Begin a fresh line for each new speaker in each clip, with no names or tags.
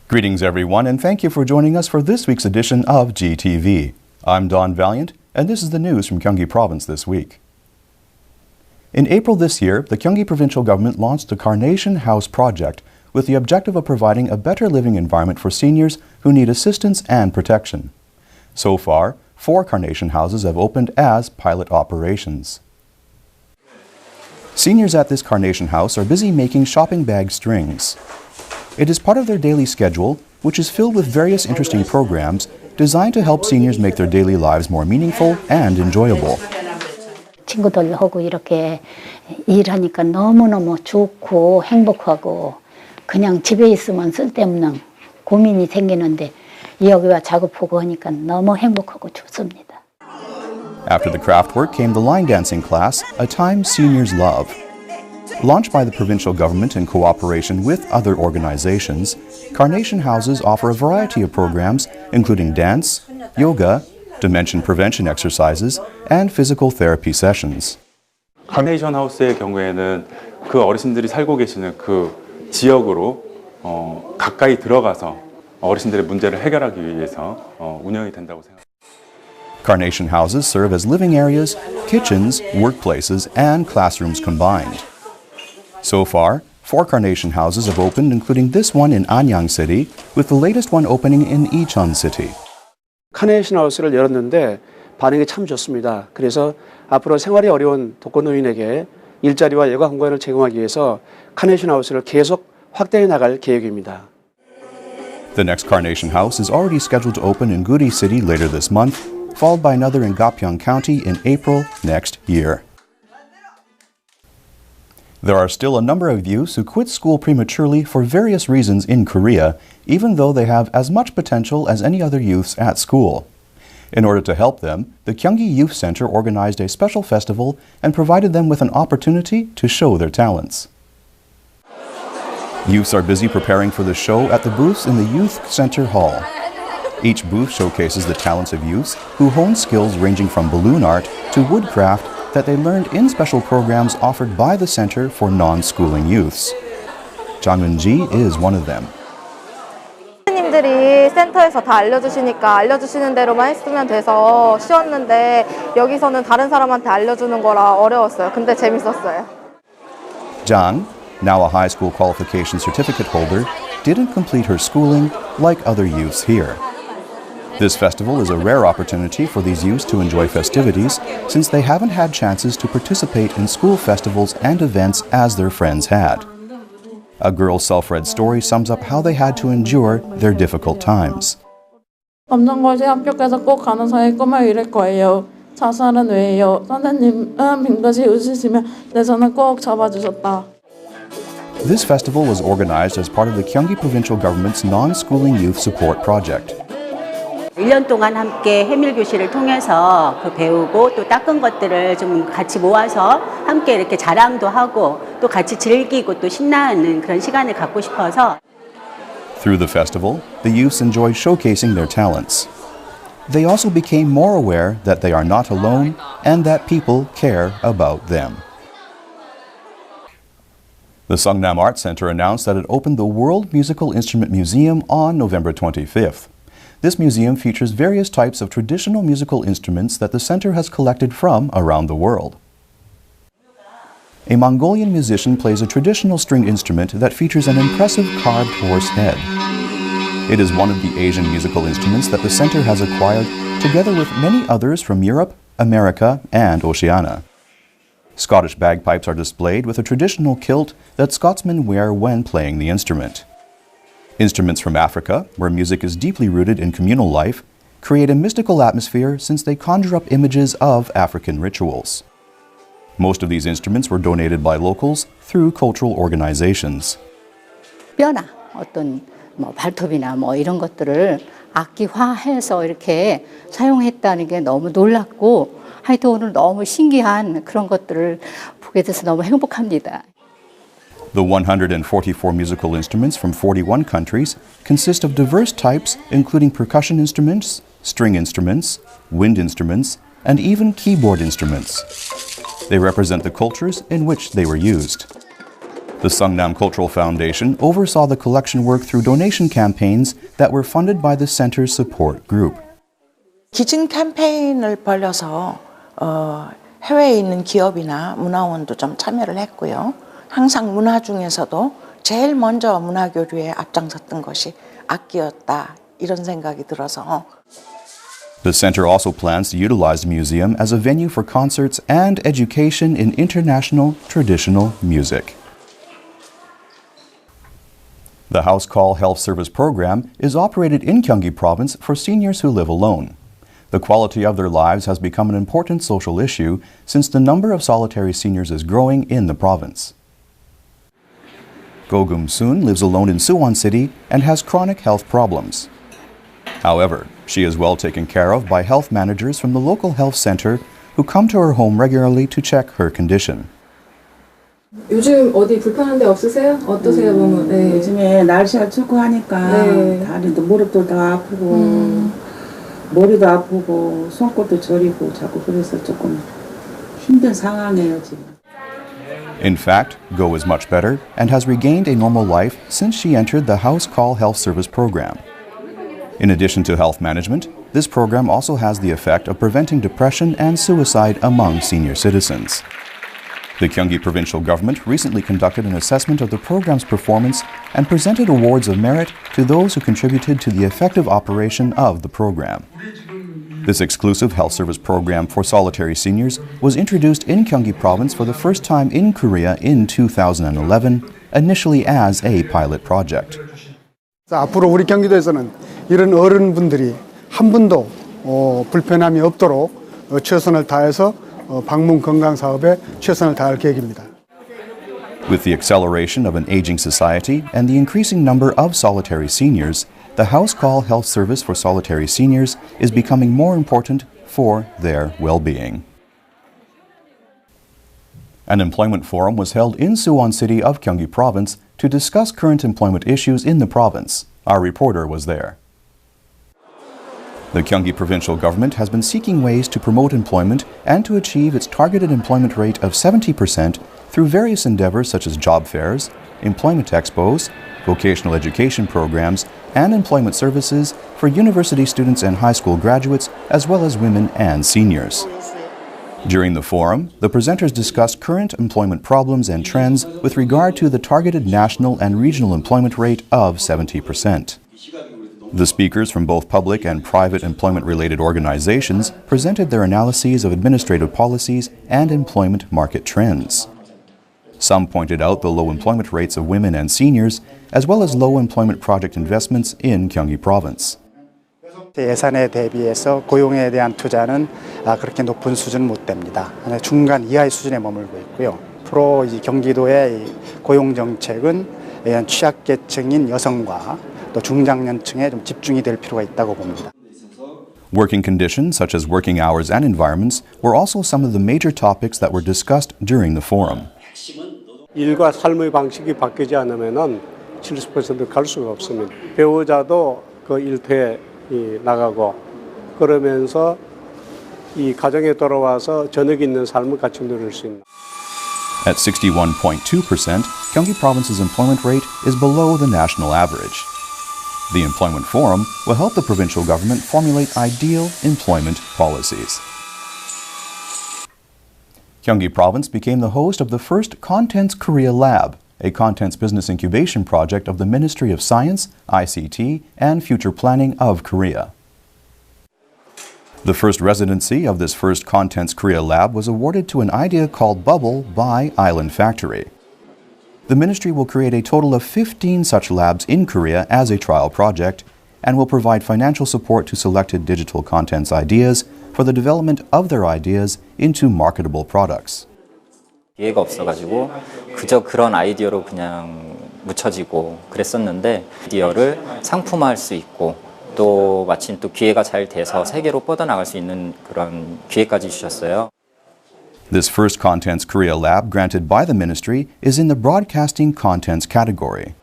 Greetings everyone, and thank you for joining us for this week's edition of GTV. I'm Don Valiant, and this is the news from Gyeonggi Province this week. In April this year, the Gyeonggi Provincial Government launched the Carnation House project with the objective of providing a better living environment for seniors who need assistance and protection. So far, 4 Carnation Houses have opened as pilot operations. Seniors at this Carnation House are busy making shopping bag strings. It is part of their daily schedule, which is filled with various interesting programs designed to help seniors make their daily lives more meaningful and enjoyable.
친구들하고 이렇게 일하니까 너무너무 좋고 행복하고 그냥 집에 있으면 쓸데없는 고민이 생기는데 여기와 작업하고 하니까 너무 행복하고 좋습니다.
After the craft work came the line dancing class, a time seniors love. Launched by the provincial government in cooperation with other organizations, Carnation Houses offer a variety of programs including dance, yoga, dementia prevention exercises, and physical therapy sessions.
카네이션 하우스의 경우에는 그 어르신들이 살고 계시는 그 지역으로 가까이 들어가서 어르신들의 문제를 해결하기 위해서 운영이 된다고 생각합니다.
Carnation Houses serve as living areas, kitchens, workplaces, and classrooms combined. So far, 4 Carnation Houses have opened, including this one in Anyang City, with the latest one opening in Icheon City.
카네이션 하우스를 열었는데 반응이 참 좋습니다. 그래서 앞으로 생활이 어려운 독거노인에게 일자리와 여가 공간을 제공하기 위해서 카네이션 하우스를 계속 확대해 나갈 계획입니다.
The next Carnation House is already scheduled to open in Guri City later this month, followed by another in Gapyeong County in April next year. There are still a number of youths who quit school prematurely for various reasons in Korea, even though they have as much potential as any other youths at school. In order to help them, the Gyeonggi Youth Center organized a special festival and provided them with an opportunity to show their talents. Youths are busy preparing for the show at the booths in the Youth Center Hall. Each booth showcases the talents of youths who hone skills ranging from balloon art to woodcraft that they learned in special programs offered by the Center for Non-Schooling Youths. Jang Eun-ji is one of them.
선생님들이 센터에서 다 알려주시니까 알려주시는 대로만 했으면 돼서 쉬웠는데 여기서는 다른 사람한테 알려주는 거라 어려웠어요. 근데 재밌었어요.
Jang, now a high school qualification certificate holder, didn't complete her schooling like other youths here. This festival is a rare opportunity for these youths to enjoy festivities since they haven't had chances to participate in school festivals and events as their friends had. A girl's self-read story sums up how they had to endure their difficult times.
검정고시 합격해서 꼭 간호사의 꿈을 이룰 거예요. 자살은 왜요? 선생님은 빙긋이 웃으시며 내 손을 꼭 잡아주셨다.
This festival was organized as part of the Gyeonggi Provincial Government's Non-Schooling Youth Support Project.
1년 동안 함께 해밀교실을 통해서 그 배우고 또 닦은 것들을 좀 같이 모아서 함께 이렇게 자랑도 하고 또 같이 즐기고 또 신나는 그런 시간을 갖고 싶어서.
Through the festival, the youths enjoyed showcasing their talents. They also became more aware that they are not alone and that people care about them. The Sungnam Art Center announced that it opened the World Musical Instrument Museum on November 25th. This museum features various types of traditional musical instruments that the center has collected from around the world. A Mongolian musician plays a traditional stringed instrument that features an impressive carved horse head. It is one of the Asian musical instruments that the center has acquired, together with many others from Europe, America, and Oceania. Scottish bagpipes are displayed with a traditional kilt that Scotsmen wear when playing the instrument. Instruments from Africa, where music is deeply rooted in communal life, create a mystical atmosphere since they conjure up images of African rituals. Most of these instruments were donated by locals through cultural organizations.
뼈나 어떤 발톱이나 이런 것들을 악기화해서 이렇게 사용했다는 게 너무 놀랍고 하여튼 오늘 너무 신기한 그런 것들을 보게 돼서 너무 행복합니다.
The 144 musical instruments from 41 countries consist of diverse types, including percussion instruments, string instruments, wind instruments, and even keyboard instruments. They represent the cultures in which they were used. The Sungnam Cultural Foundation oversaw the collection work through donation campaigns that were funded by the center's support group.
기증 캠페인을 벌여서 해외에 있는 기업이나 문화원도 좀 참여를 했고요. 항상 문화 중에서도 제일 먼저 문화 교류에 앞장섰던 것이 악기였다 이런 생각이 들어서.
The center also plans to utilize the museum as a venue for concerts and education in international traditional music. The House Call Health Service program is operated in Gyeonggi Province for seniors who live alone. The quality of their lives has become an important social issue since the number of solitary seniors is growing in the province. Go Gum-soon lives alone in Suwon City and has chronic health problems. However, she is well taken care of by health managers from the local health center who come to her home regularly to check her condition.
요즘 어디 불편한 데 없으세요? 어떠세요, 몸은? 네.
요즘에 날씨가 춥고 하니까
네.
다리도 무릎도 다 아프고 머리도 아프고 손끝도 저리고 자꾸 그래서 조금 힘든 상황이에요 지금.
In fact, Go is much better and has regained a normal life since she entered the House Call Health Service program. In addition to health management, this program also has the effect of preventing depression and suicide among senior citizens. The Gyeonggi provincial government recently conducted an assessment of the program's performance and presented awards of merit to those who contributed to the effective operation of the program. This exclusive health service program for solitary seniors was introduced in Gyeonggi Province for the first time in Korea in 2011, initially as a pilot project.
앞으로 우리 경기도에서는 이런 어른분들이 한 분도 불편함이 없도록 최선을 다해서 방문 건강 사업에 최선을 다할 계획입니다.
With the acceleration of an aging society and the increasing number of solitary seniors, the House Call Health Service for solitary seniors is becoming more important for their well-being. An employment forum was held in Suwon City of Gyeonggi Province to discuss current employment issues in the province. Our reporter was there. The Gyeonggi provincial government has been seeking ways to promote employment and to achieve its targeted employment rate of 70% through various endeavors such as job fairs, employment expos, vocational education programs, and employment services for university students and high school graduates, as well as women and seniors. During the forum, the presenters discussed current employment problems and trends with regard to the targeted national and regional employment rate of 70%. The speakers from both public and private employment-related organizations presented their analyses of administrative policies and employment market trends. Some pointed out the low employment rates of women and seniors, as well as low employment project investments in Gyeonggi Province.
예산에 대비해서 고용에 대한 투자는 그렇게 높은 수준은 못 됩니다. 중간 이하의 수준에 머물고 있고요. 앞으로 이 경기도의 고용 정책은 취약계층인 여성과 또 중장년층에 좀 집중이 될 필요가 있다고 봅니다.
Working conditions such as working hours and environments were also some of the major topics that were discussed during the forum.
일과 삶의 방식이 바뀌지 않으면은 70% 갈 수가 없습니다. 배우자도 그 일터에 나가고 그러면서 이 가정에 돌아와서 저녁 있는 삶을 같이 누릴 수 있는.
At 61.2%, Gyeonggi Province's employment rate is below the national average. The Employment Forum will help the provincial government formulate ideal employment policies. Gyeonggi Province became the host of the first Contents Korea Lab, a contents business incubation project of the Ministry of Science, ICT, and Future Planning of Korea. The first residency of this first Contents Korea Lab was awarded to an idea called Bubble by Island Factory. The ministry will create a total of 15 such labs in Korea as a trial project and will provide financial support to selected digital contents ideas for the development of their ideas into marketable products.
기회가 없어가지고 그저 그런 아이디어로 그냥 묻혀지고 그랬었는데 아이디어를 상품화할 수 있고 또 마침 또 기회가 잘 돼서 세계로 뻗어나갈 수 있는 그런 기회까지 주셨어요.
This first Contents Korea Lab granted by the ministry is in the Broadcasting Contents category.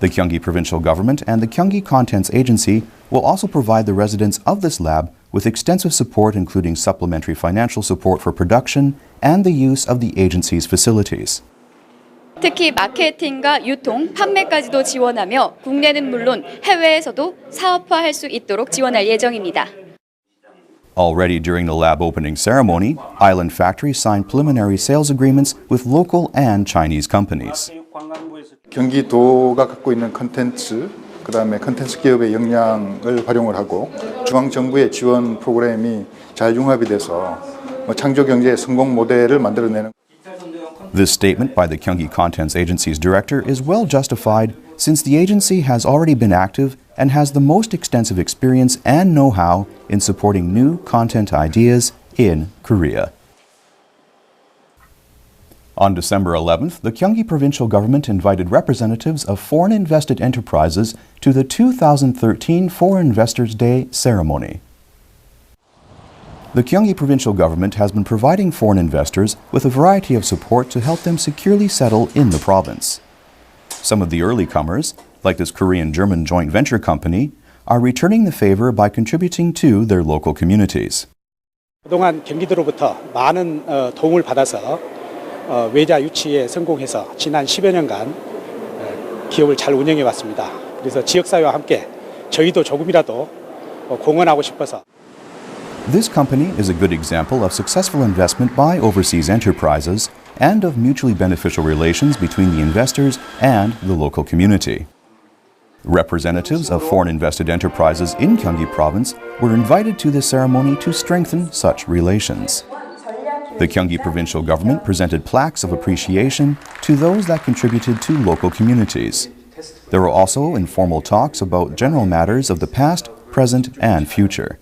The Gyeonggi provincial government and the Gyeonggi Contents Agency will also provide the residents of this lab with extensive support including supplementary financial support for production and the use of the agency's facilities.
특히 마케팅과 유통, 판매까지도 지원하며 국내는 물론 해외에서도 사업화할 수 있도록 지원할 예정입니다.
Already during the lab opening ceremony, Island Factory signed preliminary sales agreements with local and Chinese companies.
경기도가 갖고 있는 컨텐츠, 그다음에 컨텐츠 기업의 역량을 활용을 하고 중앙정부의 지원 프로그램이 잘 융합이 돼서 창조 경제의 성공 모델을 만들어내는.
This statement by the Gyeonggi Contents Agency's director is well justified since the agency has already been active and has the most extensive experience and know-how in supporting new content ideas in Korea. On December 11th, the Gyeonggi provincial government invited representatives of foreign invested enterprises to the 2013 Foreign Investors Day ceremony. The Gyeonggi provincial government has been providing foreign investors with a variety of support to help them securely settle in the province. Some of the early comers, like this Korean-German joint venture company, are returning the favor by contributing to their local communities.
그동안 경기도로부터 많은 도움을 받아서 외자 유치에 성공해서 지난 10여 년간 기업을 잘 운영해 왔습니다. 그래서 지역사회와 함께 저희도 조금이라도 공헌하고 싶어서.
This company is a good example of successful investment by overseas enterprises and of mutually beneficial relations between the investors and the local community. Representatives of foreign invested enterprises in Gyeonggi Province were invited to this ceremony to strengthen such relations. The Gyeonggi provincial government presented plaques of appreciation to those that contributed to local communities. There were also informal talks about general matters of the past, present, and future.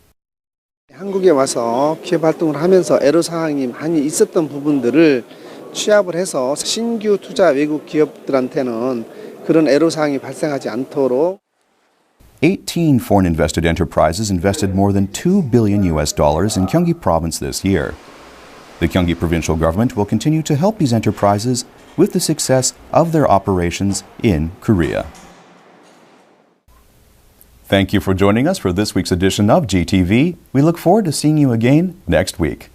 한국에 와서 기업 활동을 하면서 애로사항이 많이 있었던 부분들을 취합을 해서 신규 투자 외국 기업들한테는 그런 애로사항이 발생하지 않도록
18 foreign invested enterprises invested more than $2 billion in Gyeonggi Province this year. The Gyeonggi provincial government will continue to help these enterprises with the success of their operations in Korea. Thank you for joining us for this week's edition of GTV. We look forward to seeing you again next week.